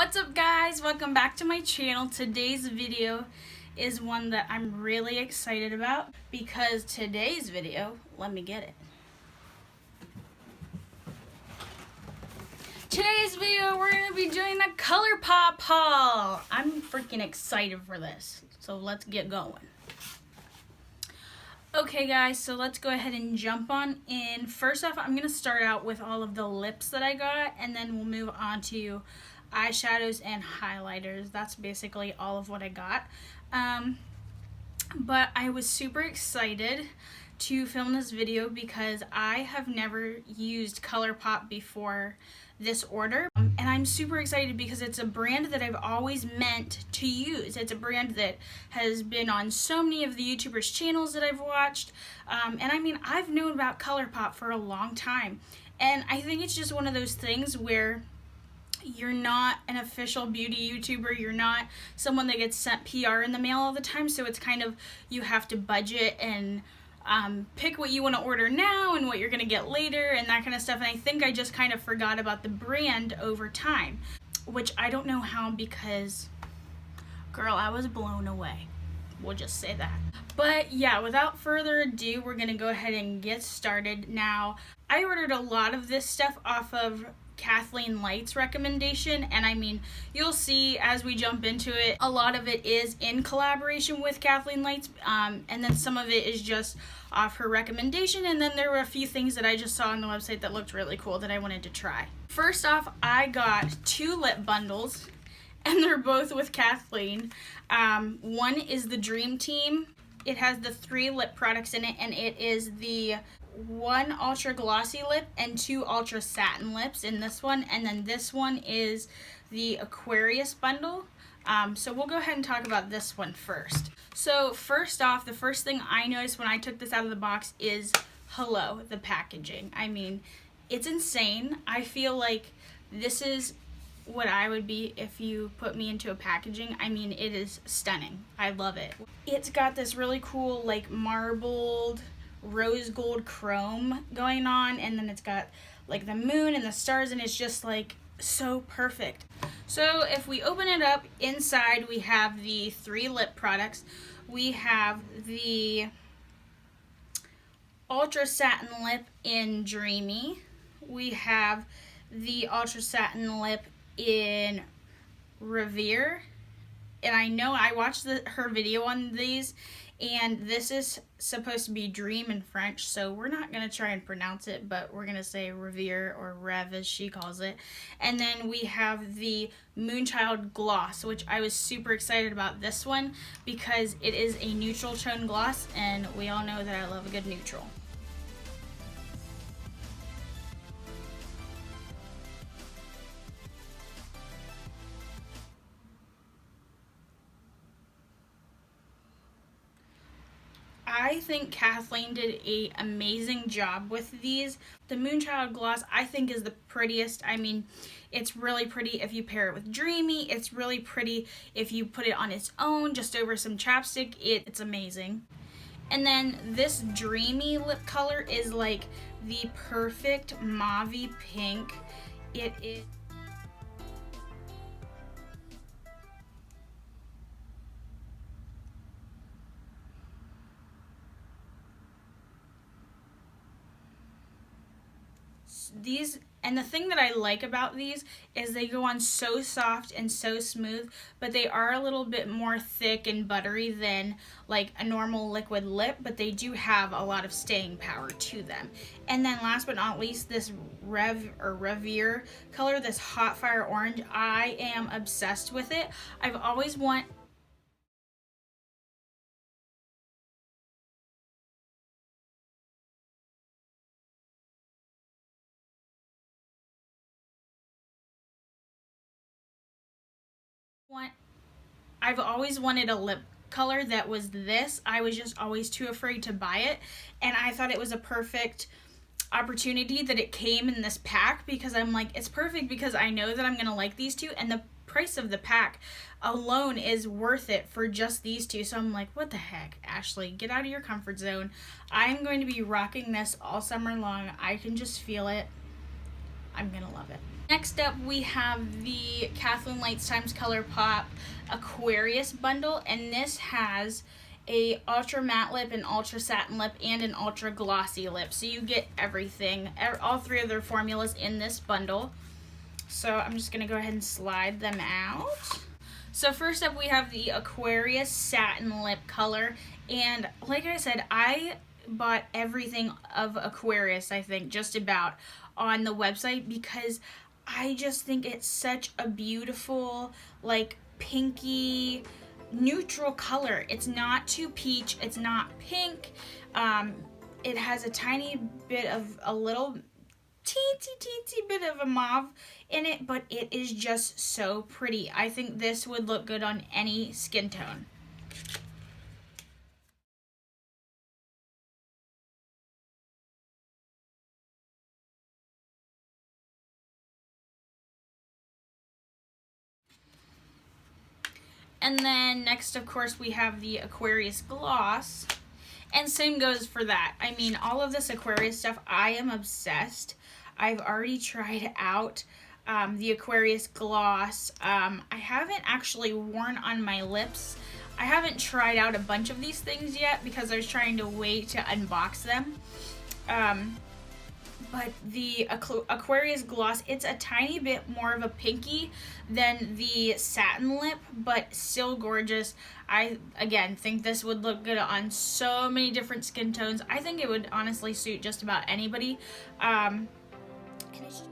What's up guys, welcome back to my channel. Today's video is one that I'm really excited about because today's video, let me get it. Today's video we're going to be doing a Colourpop haul. I'm freaking excited for this, so let's get going. Okay guys, so let's go ahead and jump on in. First off, I'm going to start out with all of the lips that I got, and then we'll move on to eyeshadows and highlighters. That's basically all of what I got. But I was super excited to film this video because I have never used Colourpop before this order, and I'm super excited because it's a brand that I've always meant to use. It's a brand that has been on so many of the YouTubers' channels that I've watched, and I mean, I've known about Colourpop for a long time, and I think it's just one of those things where you're not an official beauty YouTuber, you're not someone that gets sent PR in the mail all the time, so it's kind of, you have to budget and pick what you want to order now and what you're going to get later and that kind of stuff. And I think I just kind of forgot about the brand over time, which I don't know how, because girl, I was blown away. We'll just say that. But yeah, without further ado, we're going to go ahead and get started. Now, I ordered a lot of this stuff off of Kathleen Light's recommendation, and I mean, you'll see as we jump into it, a lot of it is in collaboration with Kathleen Light's, and then some of it is just off her recommendation, and then there were a few things that I just saw on the website that looked really cool that I wanted to try. First off, I got 2 lip bundles, and they're both with Kathleen. One is the Dream Team. It has the 3 lip products in it, and it is the 1 ultra glossy lip and 2 ultra satin lips in this one, and then this one is the Aquarius bundle. So we'll go ahead and talk about this one first. So first off, the first thing I noticed when I took this out of the box is, hello, the packaging. I mean, it's insane. I feel like this is what I would be if you put me into a packaging. I mean, it is stunning. I love it. It's got this really cool, like, marbled rose gold chrome going on, and then it's got like the moon and the stars, and it's just like so perfect. So if we open it up, inside we have the 3 lip products. We have the ultra satin lip in Dreamy. We have the ultra satin lip in Revere, and I know I watched her video on these, and this is supposed to be dream in French, so we're not going to try and pronounce it, but we're going to say Revere, or Rev as she calls it. And then we have the Moonchild Gloss, which I was super excited about this one because it is a neutral tone gloss, and we all know that I love a good neutral. I think Kathleen did an amazing job with these. The Moonchild Gloss I think is the prettiest. I mean, it's really pretty if you pair it with Dreamy. It's really pretty if you put it on its own, just over some chapstick. It's amazing. And then this Dreamy lip color is like the perfect mauvey pink. It is. These, and the thing that I like about these is they go on so soft and so smooth, but they are a little bit more thick and buttery than like a normal liquid lip, but they do have a lot of staying power to them. And then last but not least, this Revere color, this Hot Fire Orange, I am obsessed with it. I've always wanted I've always wanted a lip color that was this. I was just always too afraid to buy it, and I thought it was a perfect opportunity that it came in this pack, because I'm like, it's perfect because I know that I'm gonna like these 2, and the price of the pack alone is worth it for just these 2. So I'm like, what the heck, Ashley, get out of your comfort zone. I'm going to be rocking this all summer long. I can just feel it. I'm gonna love it. Next up, we have the Kathleen Lights Times Colourpop Aquarius Bundle, and this has a ultra matte lip, an ultra satin lip, and an ultra glossy lip. So you get everything, all three of their formulas in this bundle. So I'm just gonna go ahead and slide them out. So first up, we have the Aquarius Satin Lip Color, and like I said, I bought everything of Aquarius, I think, just about, on the website because I just think it's such a beautiful, like, pinky, neutral color. It's not too peach, it's not pink. It has a tiny bit of a little teensy bit of a mauve in it, but it is just so pretty. I think this would look good on any skin tone. And then next, of course, we have the Aquarius Gloss. And same goes for that. I mean, all of this Aquarius stuff, I am obsessed. I've already tried out the Aquarius Gloss. I haven't actually worn on my lips. I haven't tried out a bunch of these things yet because I was trying to wait to unbox them. But the Aquarius Gloss, it's a tiny bit more of a pinky than the satin lip, but still gorgeous. I, again, think this would look good on so many different skin tones. I think it would honestly suit just about anybody. And it's just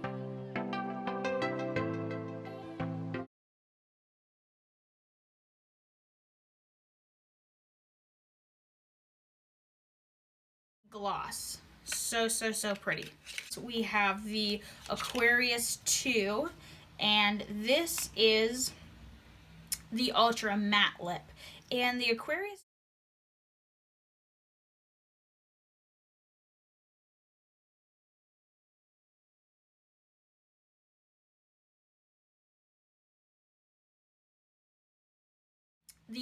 gloss. So pretty. So we have the Aquarius 2, and this is the ultra matte lip. And the Aquarius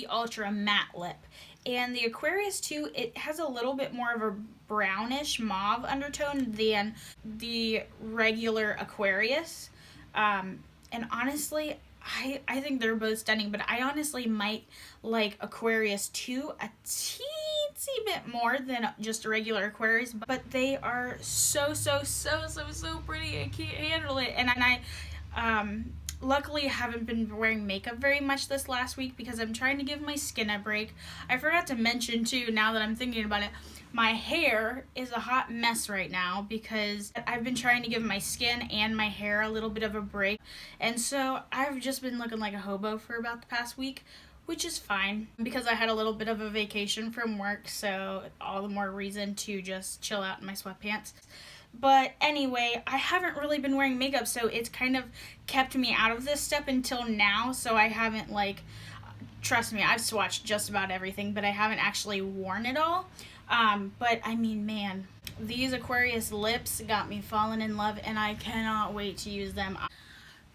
ultra matte lip, and the Aquarius 2, it has a little bit more of a brownish mauve undertone than the regular Aquarius, and honestly, I think they're both stunning, but I honestly might like Aquarius 2 a teensy bit more than just a regular Aquarius, but they are so pretty. I can't handle it. And I luckily haven't been wearing makeup very much this last week because I'm trying to give my skin a break. I forgot to mention too, now that I'm thinking about it, my hair is a hot mess right now because I've been trying to give my skin and my hair a little bit of a break. And so I've just been looking like a hobo for about the past week, which is fine because I had a little bit of a vacation from work, so all the more reason to just chill out in my sweatpants. But anyway, I haven't really been wearing makeup, so it's kind of kept me out of this step until now, so I haven't, like, trust me, I've swatched just about everything, but I haven't actually worn it all. But I mean, man, these Aquarius lips got me falling in love, and I cannot wait to use them.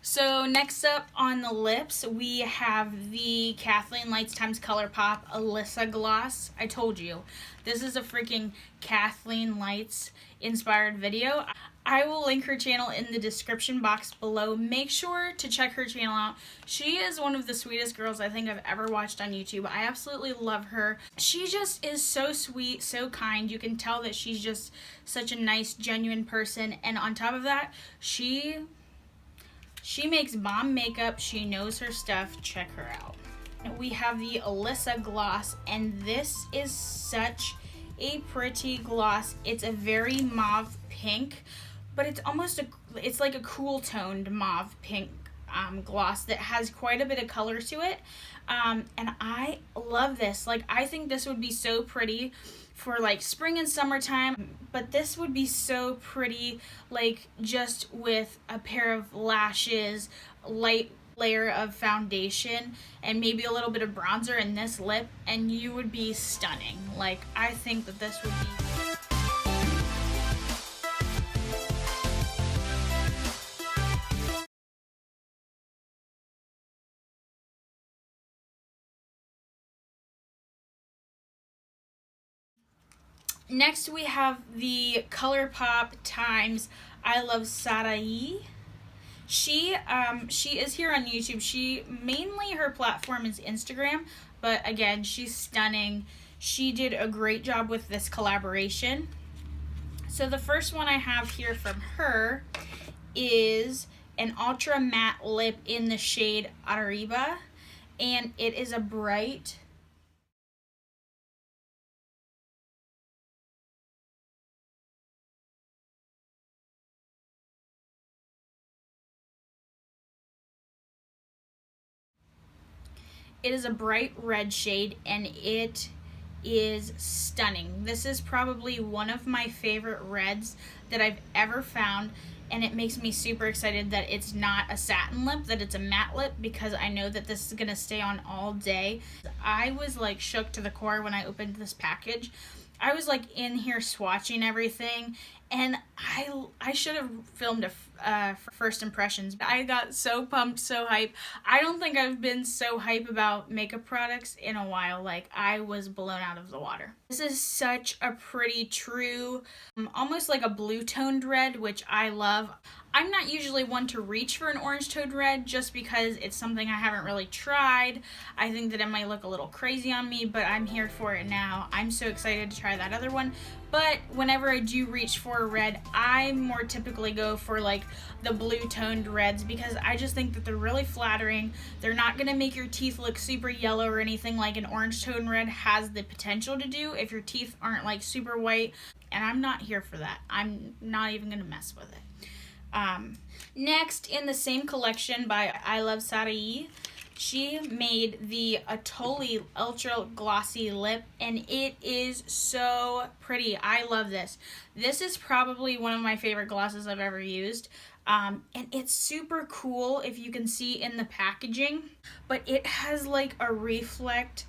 So next up on the lips, we have the Kathleen Lights Times Colourpop Alyssa Gloss. I told you, this is a freaking Kathleen Lights inspired video. I will link her channel in the description box below. Make sure to check her channel out. She is one of the sweetest girls I think I've ever watched on YouTube. I absolutely love her. She just is so sweet, so kind. You can tell that she's just such a nice, genuine person. And on top of that, she makes bomb makeup. She knows her stuff. Check her out. We have the Alyssa gloss, and this is such a pretty gloss. It's a very mauve pink, but it's almost it's like a cool toned mauve pink gloss that has quite a bit of color to it, and I love this. Like, I think this would be so pretty for like spring and summertime, but this would be so pretty like just with a pair of lashes, light layer of foundation, and maybe a little bit of bronzer in this lip, and you would be stunning. Like, I think that this would be Next, we have the Colourpop times I Love Sarai, She is here on YouTube. Mainly her platform is Instagram, but again, she's stunning. She did a great job with this collaboration. So the first one I have here from her is an ultra matte lip in the shade Arriba, and it is a bright red shade, and it is stunning. This is probably one of my favorite reds that I've ever found, and it makes me super excited that it's not a satin lip, that it's a matte lip, because I know that this is gonna stay on all day. I was like shook to the core when I opened this package. I was like in here swatching everything, and I should have filmed a first impressions. I got so pumped, so hype. I don't think I've been so hype about makeup products in a while. Like, I was blown out of the water. This is such a pretty true, almost like a blue toned red, which I love. I'm not usually one to reach for an orange toned red just because it's something I haven't really tried. I think that it might look a little crazy on me, but I'm here for it now. I'm so excited to try that other one. But whenever I do reach for a red, I more typically go for like the blue toned reds, because I just think that they're really flattering. They're not gonna make your teeth look super yellow or anything like an orange toned red has the potential to do if your teeth aren't like super white, and I'm not here for that. I'm not even gonna mess with it. Next, in the same collection by I Love Satin, she made the Atole Ultra Glossy Lip, and it is so pretty. I love this. This is probably one of my favorite glosses I've ever used. And it's super cool if you can see in the packaging, but it has like a reflect,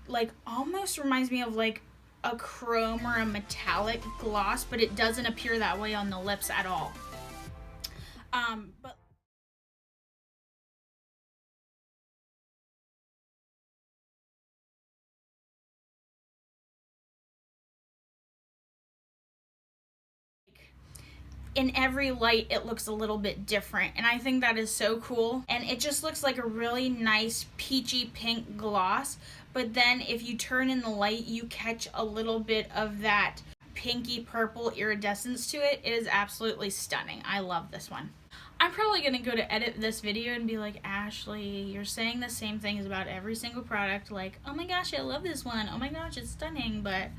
like almost reminds me of like a chrome or a metallic gloss, but it doesn't appear that way on the lips at all. But in every light it looks a little bit different, and I think that is so cool, and it just looks like a really nice peachy pink gloss, but then if you turn in the light you catch a little bit of that pinky purple iridescence to it. It is absolutely stunning. I love this one. I'm probably going to go to edit this video and be like, Ashley, you're saying the same things about every single product, like, oh my gosh, I love this one, oh my gosh, it's stunning, but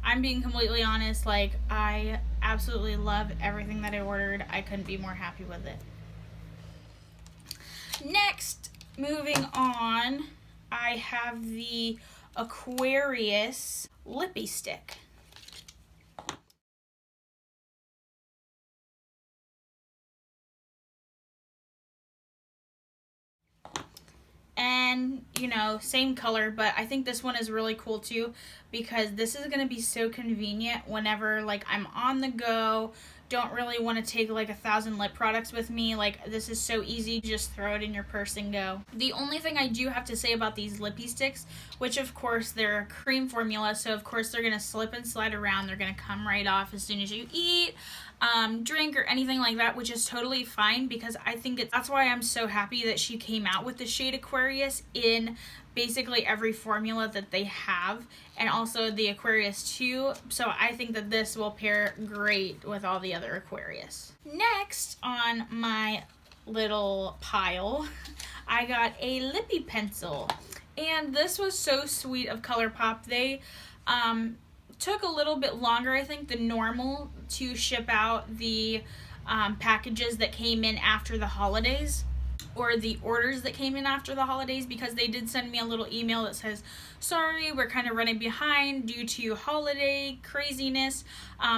I'm being completely honest, like, I absolutely love everything that I ordered. I couldn't be more happy with it. Next, moving on, I have the Aquarius Lippie Stick. And, you know, same color, but I think this one is really cool too, because this is going to be so convenient whenever, like, I'm on the go, don't really want to take like 1,000 lip products with me. Like, this is so easy, just throw it in your purse and go. The only thing I do have to say about these Lippie sticks, which of course they're a cream formula, so of course they're going to slip and slide around, they're going to come right off as soon as you eat, drink, or anything like that, which is totally fine, because I think that's why I'm so happy that she came out with the shade Aquarius in basically every formula that they have, and also the Aquarius 2, so I think that this will pair great with all the other Aquarius. Next on my little pile, I got a Lippie pencil, and this was so sweet of Colourpop. They took a little bit longer, I think, than normal to ship out the packages that came in after the holidays, or the orders that came in after the holidays, because they did send me a little email that says, sorry, we're kind of running behind due to holiday craziness.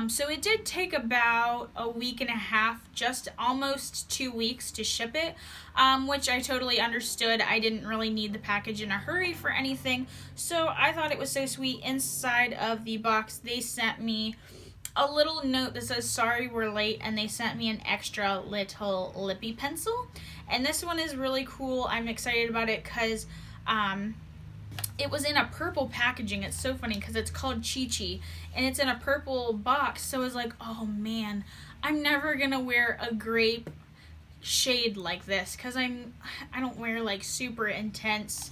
So it did take about a week and a half, just almost 2 weeks to ship it, which I totally understood. I didn't really need the package in a hurry for anything, so I thought it was so sweet. Inside of the box, they sent me a little note that says, sorry we're late, and they sent me an extra little Lippie pencil. And this one is really cool. I'm excited about it because it was in a purple packaging. It's so funny because it's called Chi Chi, and it's in a purple box. So I was like, oh man, I'm never gonna wear a grape shade like this, because I don't wear like super intense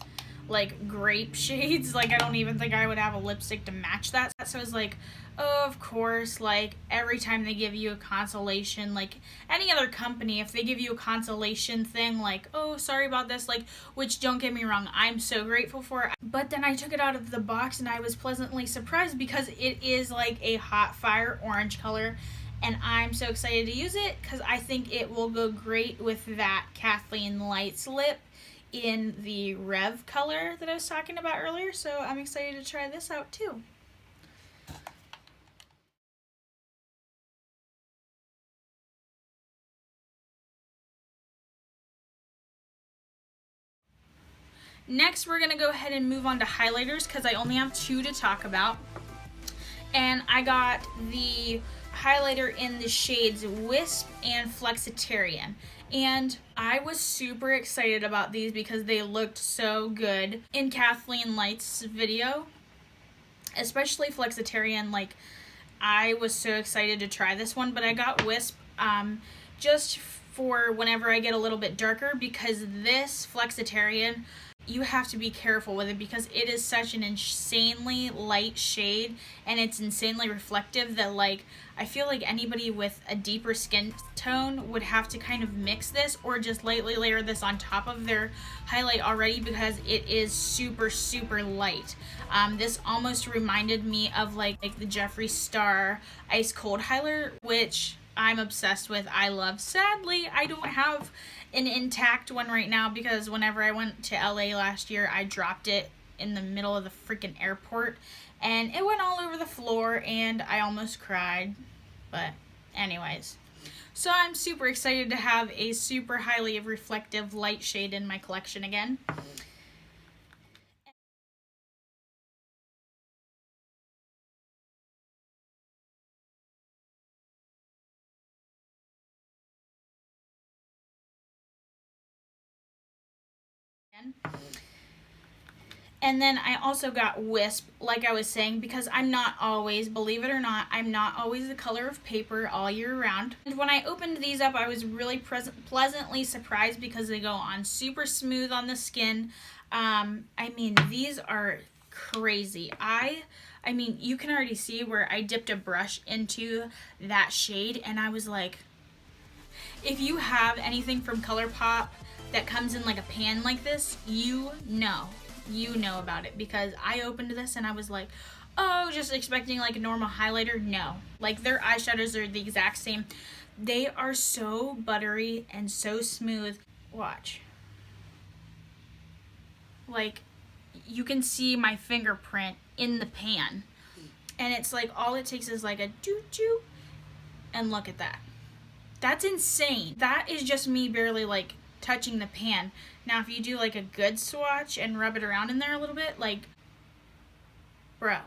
like grape shades. Like I don't even think I would have a lipstick to match that. So it's like, oh, of course, like every time they give you a consolation, like any other company, if they give you a consolation thing, like, oh, sorry about this, like, which don't get me wrong, I'm so grateful for. But then I took it out of the box and I was pleasantly surprised because it is like a hot fire orange color. And I'm so excited to use it because I think it will go great with that Kathleen Lights lip in the Rev color that I was talking about earlier. So I'm excited to try this out too. Next, we're going to go ahead and move on to highlighters because I only have 2 to talk about. And I got the highlighter in the shades Wisp and Flexitarian. And I was super excited about these because they looked so good in Kathleen Light's video. Especially Flexitarian, like, I was so excited to try this one. But I got Wisp just for whenever I get a little bit darker, because this Flexitarian, you have to be careful with it because it is such an insanely light shade and it's insanely reflective that, like, I feel like anybody with a deeper skin tone would have to kind of mix this or just lightly layer this on top of their highlight already because it is super, super light. This almost reminded me of like the Jeffree Star Ice Cold highlighter, which I'm obsessed with. I love. Sadly, I don't have an intact one right now because whenever I went to LA last year, I dropped it in the middle of the freaking airport and it went all over the floor and I almost cried. But anyways, so I'm super excited to have a super highly reflective light shade in my collection again. And then I also got Wisp, like I was saying, because I'm not always, believe it or not, I'm not always the color of paper all year round. And when I opened these up, I was really pleasantly surprised because they go on super smooth on the skin. I mean, these are crazy. I mean, you can already see where I dipped a brush into that shade, and I was like, if you have anything from Colourpop that comes in like a pan like this, you know about it, because I opened this and I was like, oh, just expecting like a normal highlighter. No, like their eyeshadows are the exact same. They are so buttery and so smooth. Watch. Like, you can see my fingerprint in the pan. And it's like, all it takes is like a doo-doo. And look at that. That's insane. That is just me barely like touching the pan. Now, if you do like a good swatch and rub it around in there a little bit, like, bro.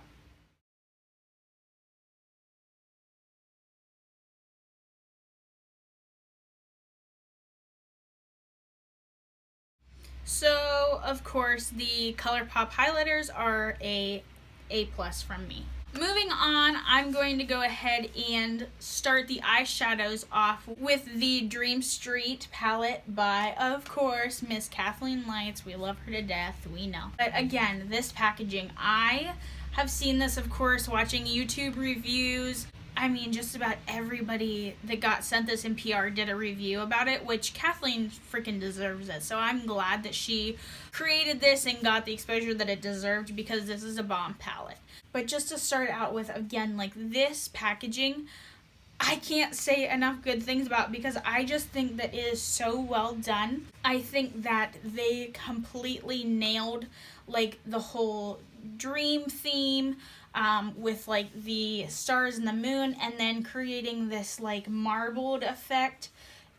So, of course, the Colourpop highlighters are a A+ from me. Moving on, I'm going to go ahead and start the eyeshadows off with the Dream Street palette by, of course, Miss Kathleen Lights. We love her to death, we know. But again, this packaging, I have seen this, of course, watching YouTube reviews. I mean, just about everybody that got sent this in PR did a review about it, which Kathleen freaking deserves it. So I'm glad that she created this and got the exposure that it deserved, because this is a bomb palette. But just to start out with, again, like this packaging, I can't say enough good things about, because I just think that it is so well done. I think that they completely nailed like the whole dream theme with like the stars and the moon, and then creating this like marbled effect.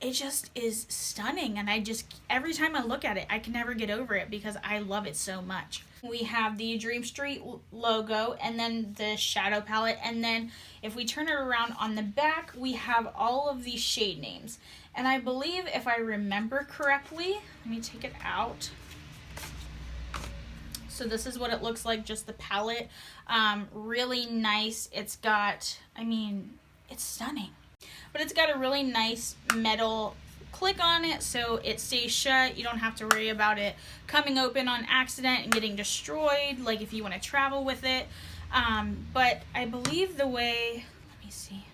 It just is stunning, and I just, every time I look at it, I can never get over it because I love it so much. We have the Dream Street logo and then the shadow palette, and then if we turn it around on the back, we have all of these shade names. And I believe, if I remember correctly, let me take it out. So this is what it looks like, just the palette. Really nice. It's got, I mean, it's stunning. But it's got a really nice metal click on it so it stays shut. You don't have to worry about it coming open on accident and getting destroyed, like if you want to travel with it. But I believe the way, let me see,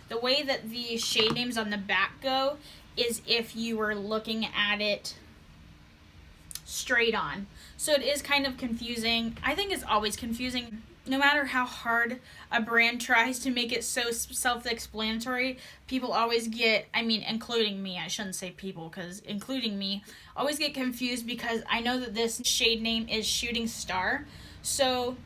the way that the shade names on the back go is if you were looking at it straight on. So it is kind of confusing. I think it's always confusing. No matter how hard a brand tries to make it so self-explanatory, people always get, I mean, including me, I shouldn't say people, because including me, always get confused because I know that this shade name is Shooting Star. So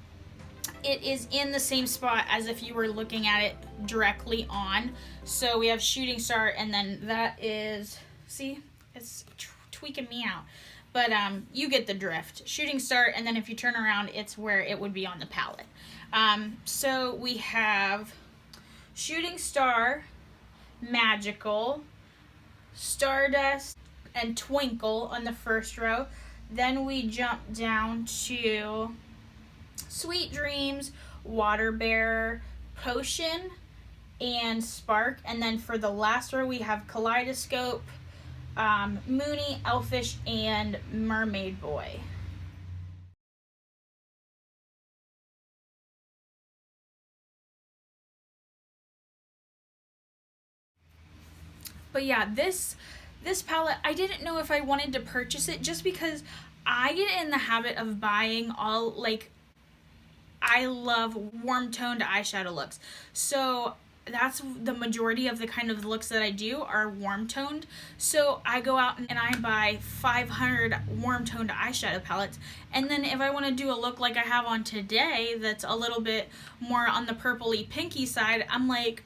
it is in the same spot as if you were looking at it directly on. So we have Shooting Star, and then that is, see, it's tweaking me out. But you get the drift. Shooting Star, and then if you turn around, it's where it would be on the palette. So we have Shooting Star, Magical, Stardust, and Twinkle on the first row. Then we jump down to Sweet Dreams, Water Bearer, Potion, and Spark. And then for the last row, we have Kaleidoscope, Moony, Elfish, and Mermaid Boy. But yeah, this palette, I didn't know if I wanted to purchase it just because I get in the habit of buying all, like, I love warm toned eyeshadow looks. So that's the majority of the kind of looks that I do are warm toned. So I go out and I buy 500 warm toned eyeshadow palettes. And then if I want to do a look like I have on today that's a little bit more on the purpley pinky side, I'm like,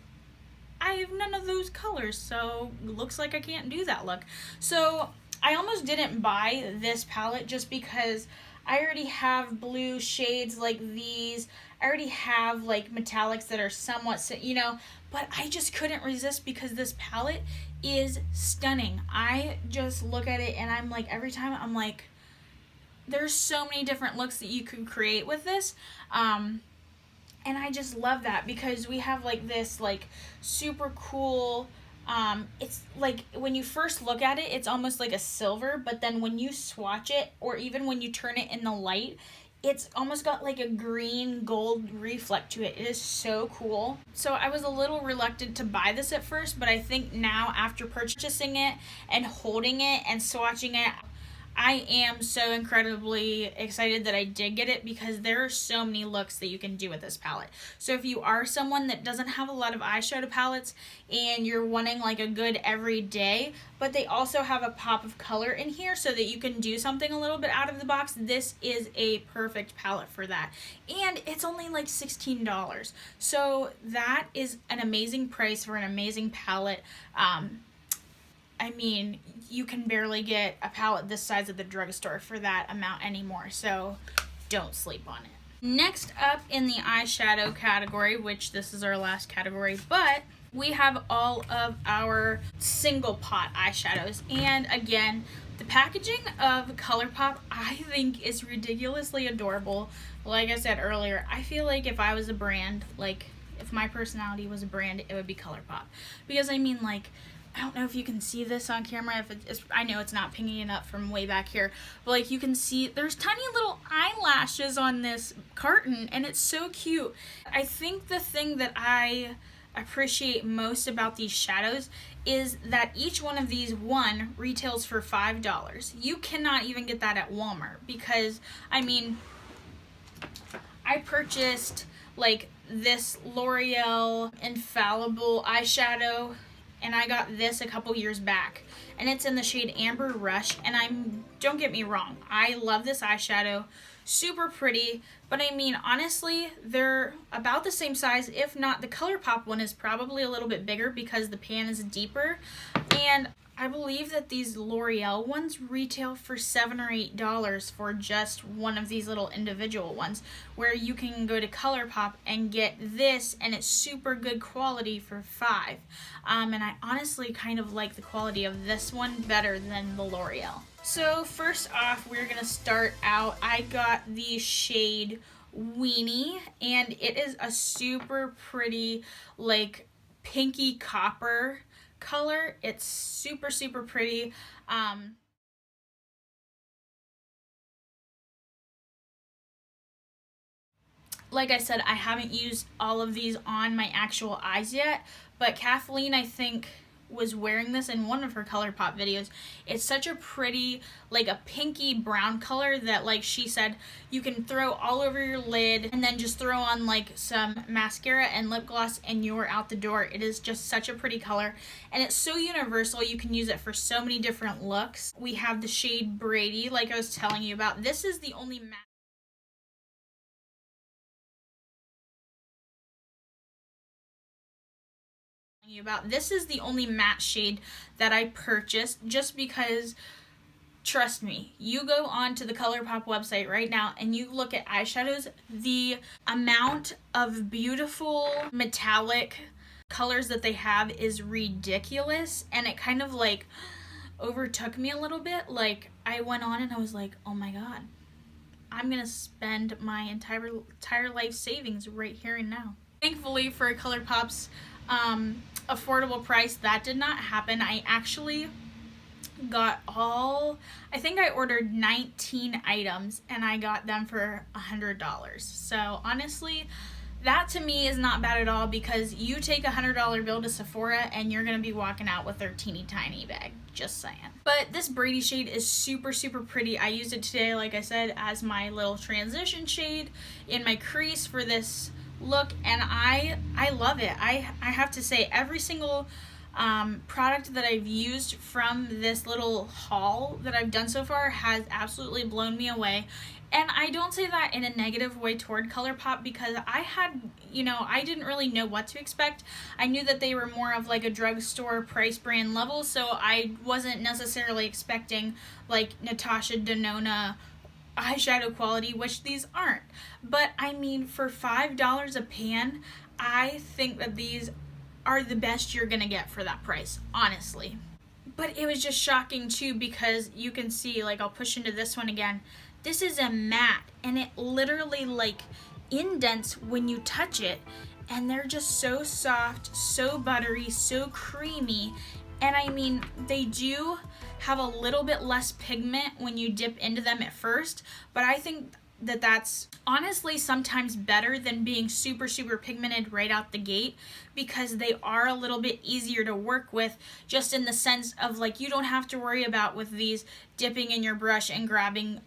I have none of those colors, so it looks like I can't do that look. So I almost didn't buy this palette just because I already have blue shades like these. I already have like metallics that are somewhat, you know, but I just couldn't resist because this palette is stunning. I just look at it and I'm like, every time I'm like, there's so many different looks that you could create with this. And I just love that because we have like this like super cool, it's like when you first look at it, it's almost like a silver, but then when you swatch it or even when you turn it in the light, it's almost got like a green gold reflect to it. It is so cool. So I was a little reluctant to buy this at first, but I think now after purchasing it and holding it and swatching it, I am so incredibly excited that I did get it because there are so many looks that you can do with this palette. So if you are someone that doesn't have a lot of eyeshadow palettes and you're wanting like a good everyday, but they also have a pop of color in here so that you can do something a little bit out of the box, this is a perfect palette for that. And it's only like $16. So that is an amazing price for an amazing palette. I mean, you can barely get a palette this size at the drugstore for that amount anymore, so don't sleep on it. Next up in the eyeshadow category, which this is our last category, but we have all of our single pot eyeshadows. And again, the packaging of Colourpop I think is ridiculously adorable. Like I said earlier, I feel like if I was a brand, like if my personality was a brand, it would be Colourpop. Because I mean, like, I don't know if you can see this on camera. If it's, I know it's not pinging it up from way back here, but like you can see there's tiny little eyelashes on this carton and it's so cute. I think the thing that I appreciate most about these shadows is that each one of these retails for $5. You cannot even get that at Walmart because, I mean, I purchased like this L'Oreal Infallible eyeshadow and I got this a couple years back and it's in the shade Amber Rush, and don't get me wrong, I love this eyeshadow, super pretty, but I mean honestly they're about the same size, if not the Colourpop one is probably a little bit bigger because the pan is deeper. And I believe that these L'Oreal ones retail for $7 or $8 for just one of these little individual ones, where you can go to Colourpop and get this and it's super good quality for $5. And I honestly kind of like the quality of this one better than the L'Oreal. So first off, we're gonna start out, I got the shade Weenie, and it is a super pretty like pinky copper color. It's super, super pretty. Like I said, I haven't used all of these on my actual eyes yet, but Kathleen, I think, was wearing this in one of her Colourpop videos. It's such a pretty, like a pinky brown color that, like she said, you can throw all over your lid and then just throw on like some mascara and lip gloss and you're out the door. It is just such a pretty color and it's so universal. You can use it for so many different looks. We have the shade Brady, like I was telling you about. This is the only matte This is the only matte shade that I purchased, just because, trust me, you go on to the Colourpop website right now and you look at eyeshadows, the amount of beautiful metallic colors that they have is ridiculous, and it kind of like overtook me a little bit. Like, I went on and I was like, oh my god, I'm gonna spend my entire life savings right here and now. Thankfully for Colourpop's affordable price, that did not happen. I actually got I think I ordered 19 items and I got them for $100. So honestly, that to me is not bad at all, because you take $100 bill to Sephora and you're gonna be walking out with their teeny tiny bag, just saying. But this Brady shade is super, super pretty. I used it today, like I said, as my little transition shade in my crease for this look, and I love it. I have to say, every single product that I've used from this little haul that I've done so far has absolutely blown me away. And I don't say that in a negative way toward Colourpop, because I didn't really know what to expect. I knew that they were more of like a drugstore price brand level, so I wasn't necessarily expecting like Natasha Denona eyeshadow quality, which these aren't. But I mean, for $5 a pan, I think that these are the best you're gonna get for that price, honestly. But it was just shocking too, because you can see, like, I'll push into this one again. This is a matte and it literally like indents when you touch it, and they're just so soft, so buttery, so creamy. And I mean, they do have a little bit less pigment when you dip into them at first, but I think that that's honestly sometimes better than being super, super pigmented right out the gate, because they are a little bit easier to work with, just in the sense of like, you don't have to worry about with these dipping in your brush and grabbing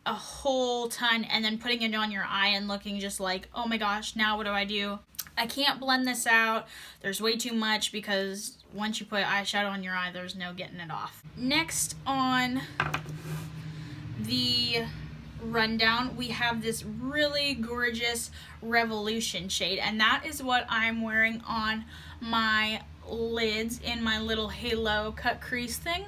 a whole ton and then putting it on your eye and looking just like, oh my gosh, now what do I do? I can't blend this out. There's way too much, because once you put eyeshadow on your eye, there's no getting it off. Next on the rundown, we have this really gorgeous Revolution shade, and that is what I'm wearing on my lids in my little halo cut crease thing.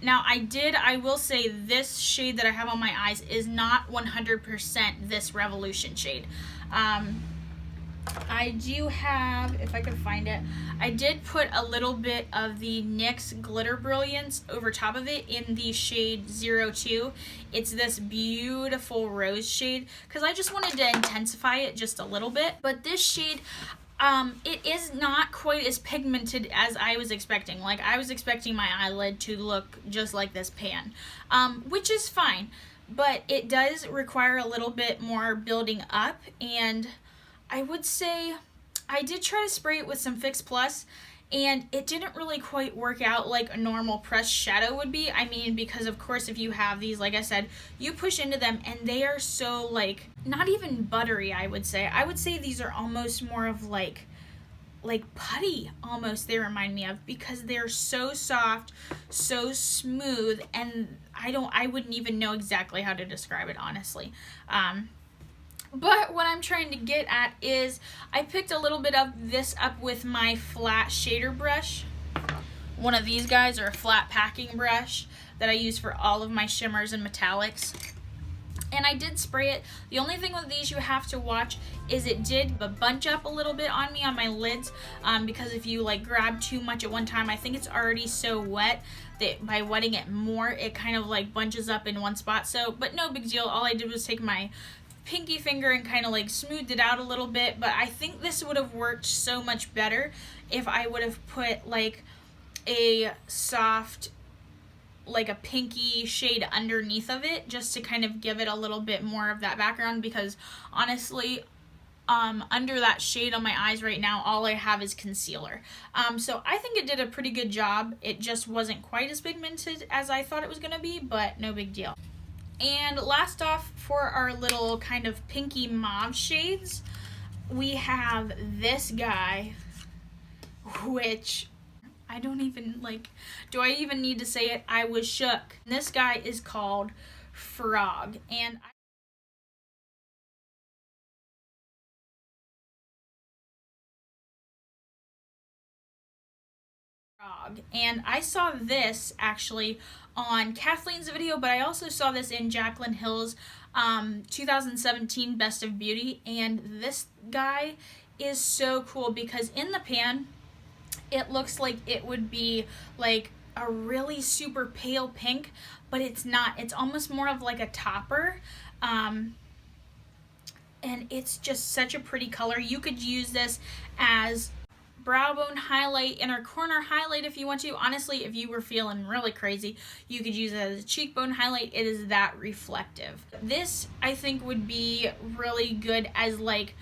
Now I will say this shade that I have on my eyes is not 100% this Revolution shade. I do have, if I can find it, I did put a little bit of the NYX Glitter Brilliance over top of it in the shade 02. It's this beautiful rose shade, because I just wanted to intensify it just a little bit. But this shade, it is not quite as pigmented as I was expecting. Like, I was expecting my eyelid to look just like this pan, which is fine, but it does require a little bit more building up. And I would say I did try to spray it with some Fix Plus, and it didn't really quite work out like a normal pressed shadow would be. I mean, because of course, if you have these, like I said, you push into them and they are so, like, not even buttery, I would say. I would say these are almost more of like putty, almost, they remind me of, because they're so soft, so smooth, and I wouldn't even know exactly how to describe it, honestly. But what I'm trying to get at is, I picked a little bit of this up with my flat shader brush. One of these guys, or a flat packing brush that I use for all of my shimmers and metallics. And I did spray it. The only thing with these you have to watch is it did bunch up a little bit on me on my lids, because if you like grab too much at one time, I think it's already so wet that by wetting it more, it kind of like bunches up in one spot. So, but no big deal. All I did was take my pinky finger and kind of like smoothed it out a little bit. But I think this would have worked so much better if I would have put like a soft, like a pinky shade underneath of it, just to kind of give it a little bit more of that background, because honestly, under that shade on my eyes right now, all I have is concealer. So I think it did a pretty good job. It just wasn't quite as pigmented as I thought it was gonna be, but no big deal. And last off, for our little kind of pinky mauve shades, we have this guy, which I don't even like, do I even need to say it? I was shook. This guy is called Frog, and I saw this actually on Kathleen's video, but I also saw this in Jaclyn Hill's 2017 Best of Beauty, and this guy is so cool because in the pan, it looks like it would be like a really super pale pink, but it's not. It's almost more of like a topper. And it's just such a pretty color. You could use this as brow bone highlight, inner corner highlight if you want to. Honestly, if you were feeling really crazy, you could use it as a cheekbone highlight. It is that reflective. This, I think, would be really good as like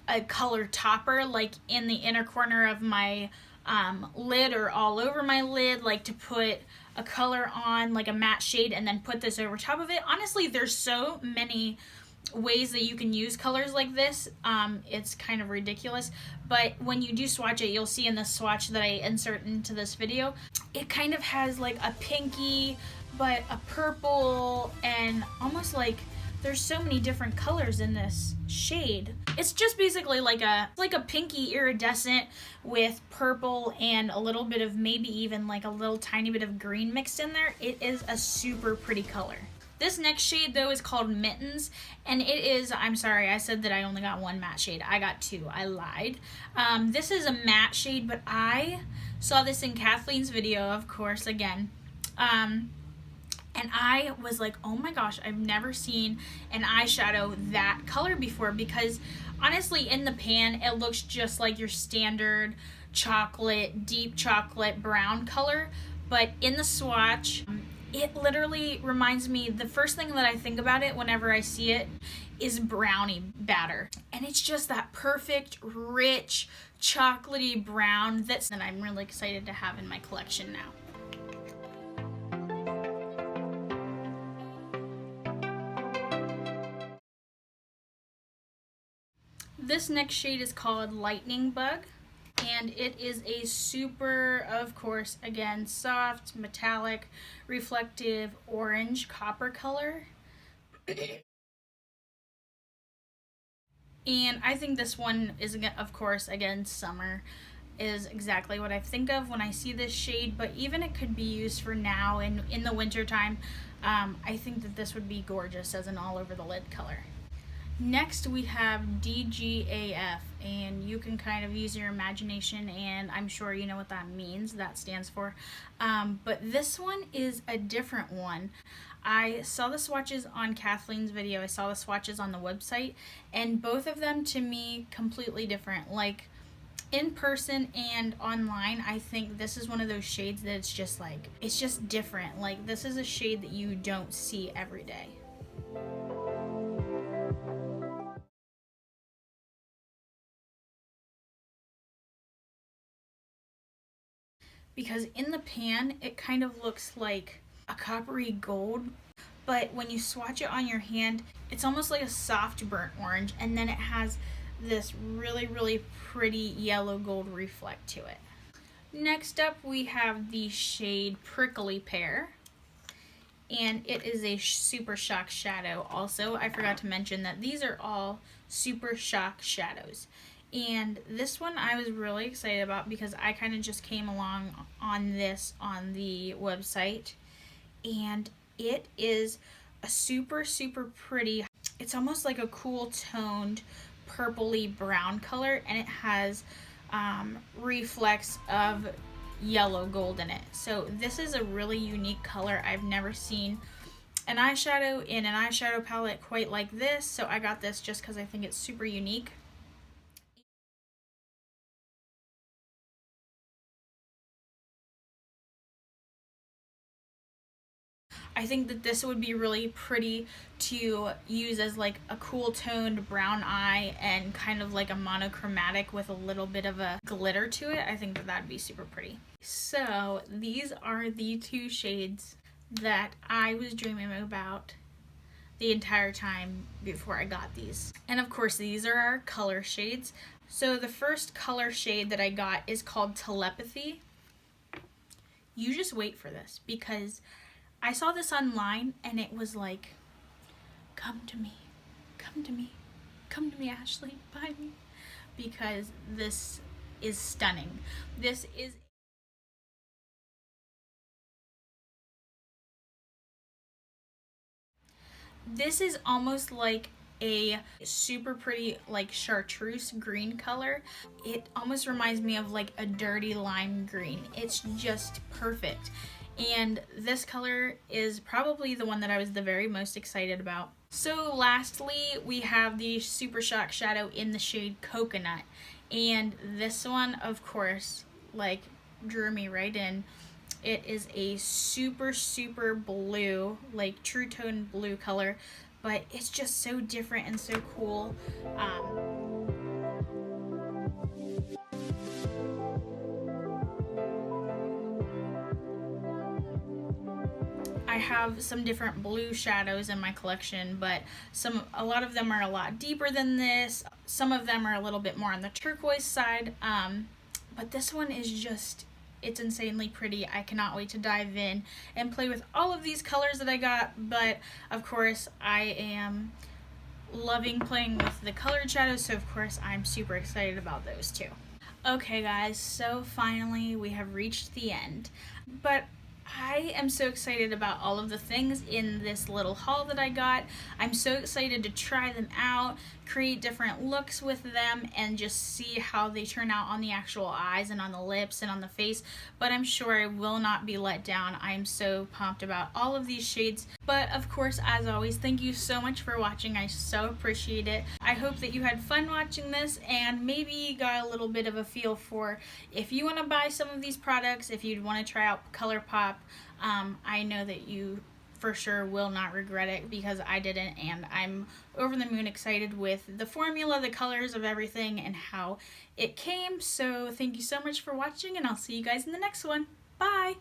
a color topper, like in the inner corner of my lid or all over my lid, like to put a color on, like a matte shade, and then put this over top of it. Honestly, there's so many ways that you can use colors like this. It's kind of ridiculous, but when you do swatch it, you'll see in the swatch that I insert into this video, it kind of has like a pinky, but a purple, and almost like there's so many different colors in this shade. It's just basically like a pinky iridescent with purple and a little bit of maybe even like a little tiny bit of green mixed in there. It is a super pretty color. This next shade though is called Mittens, and it is, I'm sorry, I said that I only got one matte shade. I got two, I lied. This is a matte shade, but I saw this in Kathleen's video, of course, again. And I was like, oh my gosh, I've never seen an eyeshadow that color before, because honestly in the pan it looks just like your standard chocolate, deep chocolate brown color, but in the swatch, it literally reminds me, the first thing that I think about it whenever I see it is brownie batter. And it's just that perfect, rich, chocolatey brown that I'm really excited to have in my collection now. This next shade is called Lightning Bug, and it is a super, of course, again, soft, metallic, reflective orange copper color. And I think this one is, of course, again, summer is exactly what I think of when I see this shade, but even it could be used for now and in the winter time. I think that this would be gorgeous as an all over the lid color. Next we have DGAF, and you can kind of use your imagination, and I'm sure you know what that means. That stands for. But this one is a different one. I saw the swatches on Kathleen's video, I saw the swatches on the website, and both of them to me completely different. Like in person and online, I think this is one of those shades that it's just like, it's just different. Like this is a shade that you don't see every day. Because in the pan, it kind of looks like a coppery gold, but when you swatch it on your hand, it's almost like a soft burnt orange, and then it has this really, really pretty yellow gold reflect to it. Next up, we have the shade Prickly Pear, and it is a super shock shadow. Also, I forgot to mention that these are all super shock shadows. And this one I was really excited about because I kind of just came along on this on the website, and it is a super, super pretty, it's almost like a cool toned purpley brown color, and it has reflex of yellow gold in it. So this is a really unique color. I've never seen an eyeshadow in an eyeshadow palette quite like this, so I got this just because I think it's super unique. I think that this would be really pretty to use as like a cool toned brown eye and kind of like a monochromatic with a little bit of a glitter to it. I think that that'd be super pretty. So these are the two shades that I was dreaming about the entire time before I got these. And of course, these are our color shades. So the first color shade that I got is called Telepathy. You just wait for this, because I saw this online and it was like, come to me, come to me, come to me, Ashley, buy me, because this is stunning. This is almost like a super pretty like chartreuse green color. It almost reminds me of like a dirty lime green. It's just perfect. And this color is probably the one that I was the very most excited about. So lastly, we have the Super Shock shadow in the shade Coconut. And this one, of course, like drew me right in. It is a super, super blue, like true tone blue color, but it's just so different and so cool. I have some different blue shadows in my collection, but a lot of them are a lot deeper than this. Some of them are a little bit more on the turquoise side, but this one is just, it's insanely pretty. I cannot wait to dive in and play with all of these colors that I got, but of course I am loving playing with the colored shadows, so of course I'm super excited about those too. Okay guys, so finally we have reached the end, but I am so excited about all of the things in this little haul that I got. I'm so excited to try them out, create different looks with them, and just see how they turn out on the actual eyes and on the lips and on the face. But I'm sure I will not be let down. I'm so pumped about all of these shades. But of course, as always, thank you so much for watching. I so appreciate it. I hope that you had fun watching this and maybe got a little bit of a feel for if you want to buy some of these products, if you'd want to try out Colourpop. I know that you for sure will not regret it, because I didn't, and I'm over the moon excited with the formula, the colors of everything, and how it came. So thank you so much for watching, and I'll see you guys in the next one. Bye!